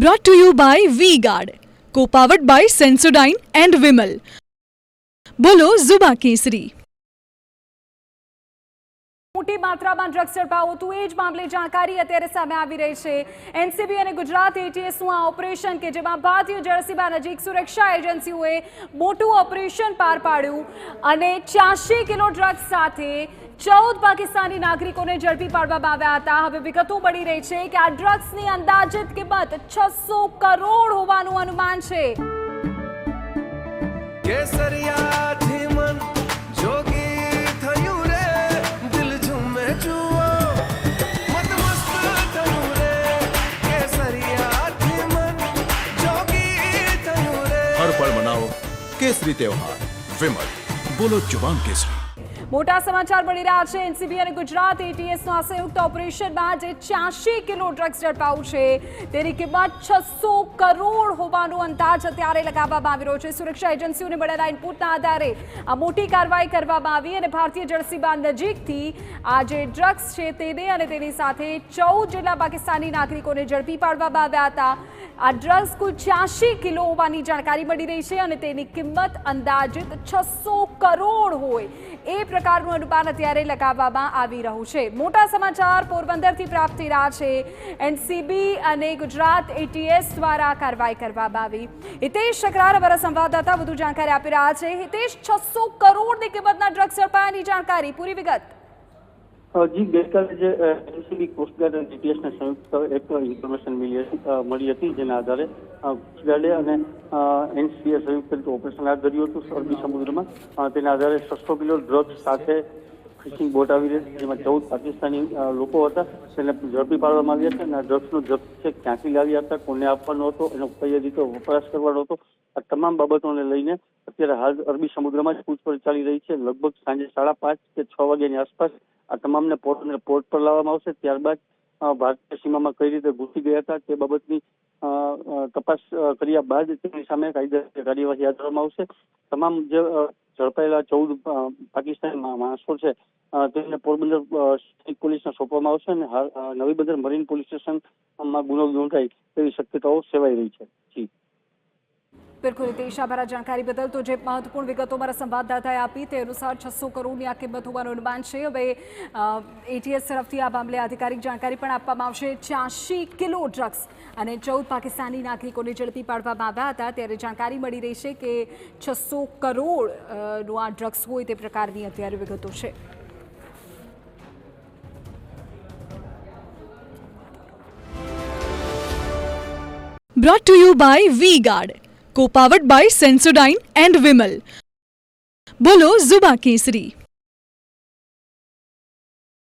Brought to you by V-Guard, co-powered by Sensodyne and Vimal. બોલો ઝુબા કેસરી. મોટી માત્રામાં ડ્રગ્સ ઝડપાયું હતું એ જ મામલે જાણકારી અત્યારે સામે આવી રહી છે. એનસીબી અને ગુજરાત એટીએસનું આ ઓપરેશન કે જેમાં ભારતીય જળસીમા નજીક સુરક્ષા એજન્સીઓએ મોટું ઓપરેશન પાર પાડ્યું અને 84 કિલો ડ્રગ્સ સાથે 14 પાકિસ્તાની નાગરિકોને ઝડપી પાડવામાં આવ્યા હતા. હવે વિગતો મળી રહી છે કે આ ડ્રગ્સની અંદાજિત કિંમત 600 કરોડ હોવાનું અનુમાન છે. हर पल मनाओ केसरी त्योहार विमल. बोलो जुबान केसरी. મોટા સમાચાર મળી રહ્યા છે. એનસીબી અને ગુજરાત એટીએસના સંયુક્ત ઓપરેશનમાં જે 84 કિલો ડ્રગ્સ ઝડપાયું છે તેની કિંમત 600 કરોડ હોવાનો અંદાજ અત્યારે લગાવવામાં આવી રહ્યો છે. સુરક્ષા એજન્સીઓને મળેલા ઇનપુટના આધારે આ મોટી કાર્યવાહી કરવામાં આવી અને ભારતીય જળસીમા નજીકથી આ જે ડ્રગ્સ છે તેને અને તેની સાથે 14 જેટલા પાકિસ્તાની નાગરિકોને ઝડપી પાડવામાં આવ્યા હતા. આ ડ્રગ્સ કુલ 86 કિલો હોવાની જાણકારી મળી રહી છે અને તેની કિંમત અંદાજિત 600 કરોડ હોય એ પ્રકારનું અનુમાન અત્યારે લગાવવામાં આવી રહ્યું છે. મોટા સમાચાર પોરબંદરથી પ્રાપ્ત થઈ રહ્યા છે. એનસીબી અને ગુજરાત એટીએસ દ્વારા કાર્યવાહી કરવામાં આવી. હિતેશ શકરાર અમારા સંવાદદાતા વધુ જાણકારી આપી રહ્યા છે. હિતેશ, 600 કરોડની કિંમતના ડ્રગ્સ ઝડપાયાની જાણકારી, પૂરી વિગત. જી, ગઈકાલે જે એનસીબી કોસ્ટગાર્ડ અને જીપીએસને સંયુક્ત એક ઇન્ફોર્મેશન મળી હતી, જેના આધારે કોસ્ટગાર્ડે અને એનસીબીએ સંયુક્ત ઓપરેશન હાથ ધર્યું હતું અરબી સમુદ્રમાં. તેના આધારે 600 કિલો ડ્રગ્સ સાથે ફિશિંગ બોટ આવી રહી હતી, જેમાં 14 પાકિસ્તાની લોકો હતા. તેને ઝડપી પાડવામાં આવ્યા છે અને આ ડ્રગ્સનો જથ્થો છે ક્યાંથી લાવ્યા હતા, કોને આપવાનો હતો, એનો કઈ રીતે વપરાશ કરવાનો હતો, આ તમામ બાબતોને લઈને અત્યારે હાલ અરબી સમુદ્રમાં જ પૂછપરછ ચાલી રહી છે. લગભગ સાંજે 5:30 કે 6 વાગ્યાની આસપાસ આ તમામને પોર્ટ પર લાવવામાં આવશે. ત્યારબાદ ભારતીય સીમામાં કઈ રીતે ઘૂસી ગયા હતા તે બાબતની તપાસ કર્યા બાદ તેની સામે કાયદેસર કાર્યવાહી હાથ ધરવામાં આવશે. તમામ જે ઝડપાયેલા 14 પાકિસ્તાની માણસો છે તેમને પોરબંદર પોલીસને સોંપવામાં આવશે અને નવી બંદર મરીન પોલીસ સ્ટેશનમાં ગુનો નોંધાય તેવી શક્યતાઓ સેવાઈ રહી છે. જી બિલકુલ હિતેશ, આભાર જાણકારી બદલ. તો જે મહત્વપૂર્ણ વિગતો મારા સંવાદદાતાએ આપી તે અનુસાર 600 કરોડની આ કિંમત હોવાનું અનુમાન છે. હવે એટીએસ તરફથી આ મામલે આધિકારિક જાણકારી પણ આપવામાં આવશે. 84 કિલો ડ્રગ્સ અને 14 પાકિસ્તાની નાગરિકોને ઝડપી પાડવામાં આવ્યા હતા. ત્યારે જાણકારી મળી રહી છે કે 600 કરોડનું આ ડ્રગ્સ હોય તે પ્રકારની અત્યારે વિગતો છે. Brought to you by V-Guard, co-powered by Sensodyne and Vimal. બોલો ઝુબા કેસરી.